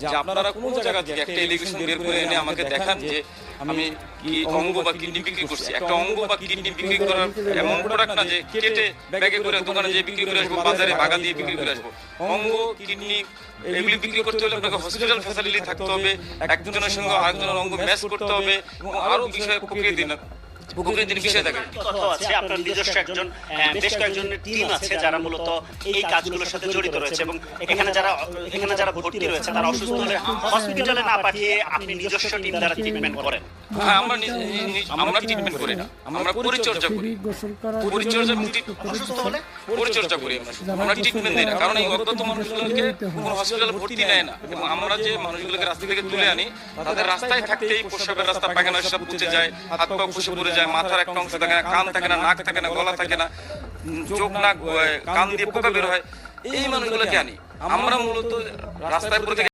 যে আপনারা কোনো জায়গা থেকে একটা এলিগেশন বের করে এনে আমাকে দেখান যে আমি কি অঙ্গ বা কিডনি বিক্রি করছি। একটা অঙ্গ বা কিডনি বিক্রি করার এমন প্রোডাক্ট না যে কেটে ব্যাগে করে দোকানে যে বিক্রি করে আসবো, বাজারে বাগা দিয়ে বিক্রি করে আসবো। অঙ্গ কিডনি এগুলি বিক্রি করতে হলে আপনাকে হসপিটাল ফ্যাসিলিটি থাকতে হবে, একজনের সঙ্গে আরেকজনের অঙ্গ ম্যাচ করতে হবে এবং আরো বিষয়ে প্রকৃতির বিষয় থাকে। কথা আছে আপনার নিজস্ব একজন বেশ কয়েকজনের টিম আছে যারা মূলত এই কাজগুলোর সাথে জড়িত রয়েছে এবং এখানে যারা ভর্তি রয়েছে তারা অসুস্থ হলে হসপিটালে না পাঠিয়ে আপনি নিজস্ব টিম দ্বারা ট্রিটমেন্ট করেন। হ্যাঁ, আমরা ট্রিটমেন্ট করি না, আমরা পরিচর্যা করি। পরিচর্যা অসুস্থ হলে পরিচর্যা করি আমরা ট্রিটমেন্ট দিই না, কারণ এই অজ্ঞাত মানুষগুলোকে কোনো হসপিটালে ভর্তি নেয় না এবং আমরা যে মানুষগুলোকে রাস্তা থেকে তুলে আনি তাদের রাস্তায় থাকতেই প্রস্রাবের রাস্তা পায়খানা সব পুঁতে যায়, হাত পা খসে পড়ে যায়, মাথার একটা অংশ থাকে না, কান থাকে না, নাক থাকে না, গলা থাকে না, চোখ নাক কান দিয়ে পোকা বের হয়, এই মানুষগুলোকে আনি আমরা মূলত রাস্তায় পড়ে